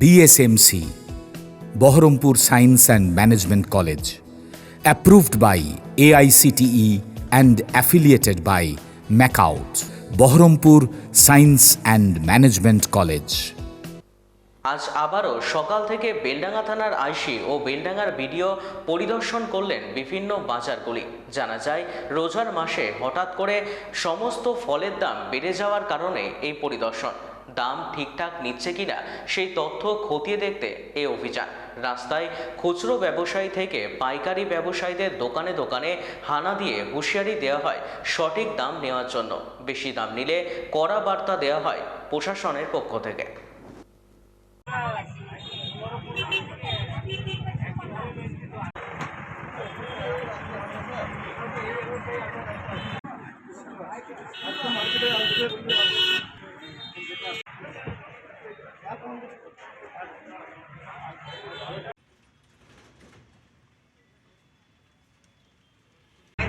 BSMC, Baharampur Science and Management College, approved by AICTE and affiliated by MAKAUT, Baharampur Science and Management College. আজ আবারও সকাল থেকে বেলডাঙ্গা থানার আইসি ও বেলডাঙ্গার BDO পরিদর্শন করলেন বিভিন্ন বাজারগুলি। জানা যায় রোজার মাসে হঠাৎ করে সমস্ত ফলের দাম বেড়ে যাওয়ার কারণে এই পরিদর্শন। দাম ঠিকঠাক নিচ্ছে কিনা সেই তথ্য খতিয়ে দেখতে এই অভিযান। রাস্তায় খুচরো ব্যবসায়ী থেকে পাইকারি ব্যবসায়ীদের দোকানে দোকানে হানা দিয়ে হুঁশিয়ারি দেওয়া হয় সঠিক দাম নেওয়ার জন্য। বেশি দাম নিলে কড়া বার্তা দেওয়া হয় প্রশাসনের পক্ষ থেকে।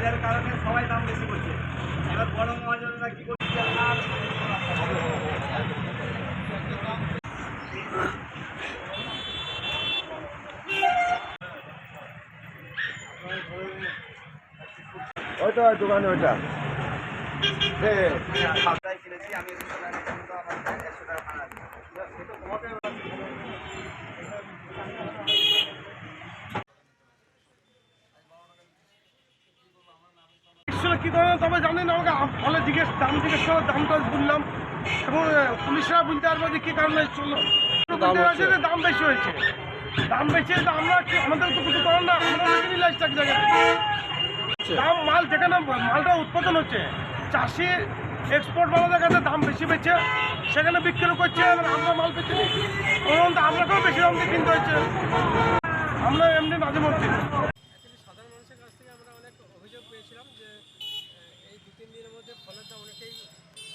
এর কারণে সবাই দাম বেশি করছে। এবার বড় মহাজনরা কি করছে, ওইটা দোকানে ওইটা খাতায় কিনেছি আমি, 100 টাকা আমার 100 টাকা ভাড়া সেটা কমাতে কি ধরনের তবে জানেন আমাকে ফলে দাম জিজ্ঞেস করে দামটা বললাম এবং পুলিশরা বলতে পারবো যে কি কারণে চললো দাম বেশি হয়েছে। দাম বেশি তো আমরা কি আমাদের তো কিছু করার না, আমরা নিয়ে আসছি এক জায়গায়। দাম মাল যেখানে মালটা উৎপাদন হচ্ছে চাষি এক্সপোর্ট বালাদের কাছে দাম বেশি পেয়েছে, সেখানে বিক্রি করছে, আমরা মাল পেয়েছি আমরাকেও বেশি দাম দিয়ে কিনতে হচ্ছে। আমরা এমনি মাঝে মধ্যে সাধারণ মানুষের কাছ থেকে আমরা অনেক অভিযোগ পেয়েছিলাম যে এই 2-3 দিনের মধ্যে ফলের দাম অনেকটাই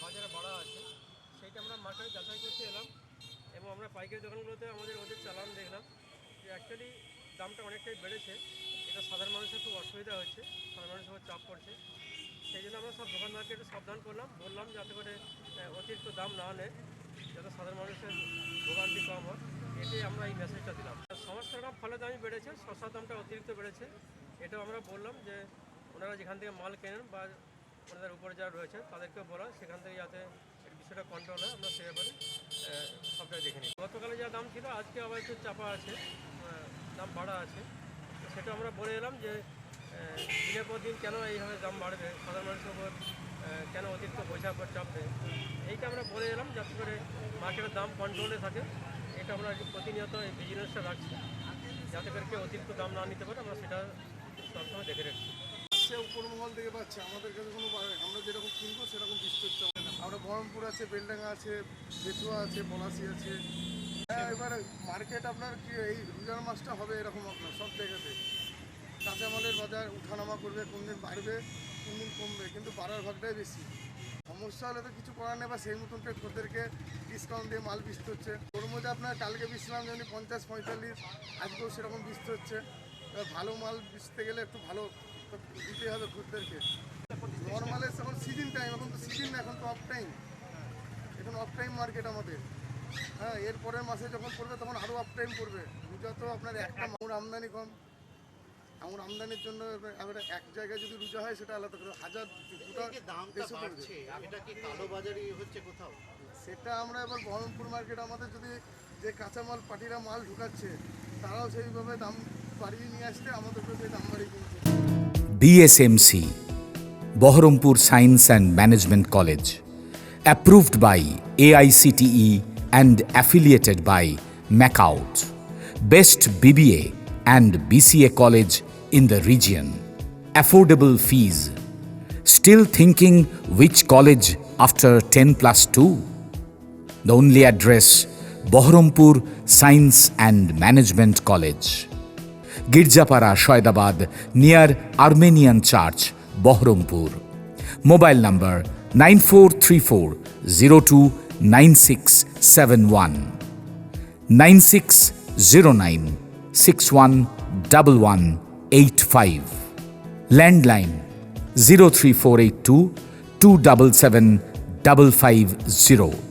বাজারে বাড়া আছে। সেইটা আমরা মার্কেটে যাচাই করতে এলাম এবং আমরা পাইকারি দোকানগুলোতে ওদের চালান দেখলাম যে অ্যাকচুয়ালি দামটা অনেকটাই বেড়েছে। এটা সাধারণ মানুষের খুব অসুবিধা হচ্ছে, সাধারণ মানুষের উপর চাপ পড়ছে। সেই জন্য আমরা সব দোকানদারকে একটু সাবধান করলাম, বললাম যাতে করে অতিরিক্ত দাম না নেয়, যাতে সাধারণ মানুষের ভোগান্তি কম হয়। এটাই আমরা এই মেসেজটা দিলাম। সমস্ত রকম ফলের দামই বেড়েছে, শসার দামটা অতিরিক্ত বেড়েছে। এটাও আমরা বললাম যে ওনারা যেখান থেকে মাল কেনেন বা ওনাদের উপরে যারা রয়েছে তাদেরকে বলা সেখান থেকে যাতে এই বিষয়টা কন্ট্রোল হয়, আমরা সে ব্যাপারে সবটাই দেখে নিই। গতকালে যা দাম ছিল আজকে আবার একটু চাপা আছে, দাম বাড়া আছে। সেটা আমরা বলে এলাম যে দিনের পর দিন কেন এইভাবে দাম বাড়বে, সাধারণ মানুষের উপর কেন অতিরিক্ত পয়সা পর চাপবে, এইটা আমরা বলে এলাম যাতে করে মার্কেটের দাম কন্ট্রোলে থাকে। এটা আমরা প্রতিনিয়ত এই বিজনেসটা রাখছি যাতে করে কেউ অতিরিক্ত দাম না নিতে পারে, আমরা সেটা সবসময় দেখে রাখছি। সে উপরমহল থেকে পাচ্ছে, আমাদের কাছে কোনো আমরা যেরকম কিনবো সেরকম বিস্কুট আমরা বহরমপুর আছে, বেলডাঙ্গা আছে, বেতুয়া আছে, পলাশি আছে। এবারে মার্কেট আপনার কি এই রোজার মাসটা হবে এরকম আপনার সব জায়গাতে কাঁচামালের বাজার উঠানামা করবে, কোন দিন বাড়বে কোন দিন কমবে, কিন্তু বাড়ার ভাগটাই বেশি। সমস্যা হলে তো কিছু করার নেই, বা সেই মতন ওদেরকে ডিসকাউন্ট দিয়ে মাল বিচতে হচ্ছে। ওর মধ্যে আপনার কালকে বিচলাম যেমনি 50-45, আজকেও সেরকম বিচতে হচ্ছে। ভালো মাল বিচতে গেলে একটু ভালো দিতে হবে খদ্দেরকে। নর্মালে এখন সিজন টাইম, এখন তো সিজন না, এখন তো অফ টাইম, এখন অফ টাইম মার্কেট আমাদের। হ্যাঁ, এরপরের মাসে যখন পড়বে তখন আরও অফ টাইম পড়বে। রোজা তো আপনার একটা আঙুর আমদানি কম, আঙুর আমদানির জন্য এবার এক জায়গায় যদি রোজা হয় সেটা আলাদা করে 1000 কোথাও। সেটা আমরা এবার বহরমপুর মার্কেট আমাদের যদি যে কাঁচামাল পার্টিরা মাল ঢুকাচ্ছে তারাও সেইভাবে দাম বাড়িয়ে নিয়ে আসতে আমাদেরকে সেই দাম বাড়িয়ে কিনছে। BSMC, Baharampur Science and Management College, approved by AICTE and affiliated by MAKAUT, best BBA and BCA college in the region. Affordable fees. Still thinking which college after 10+2? The only address, Baharampur Science and Management College, Girjapara, Shoydabad, near Armenian Church, Baharampur. Mobile number 9434029671, 9609611185. Landline 03482 277 550.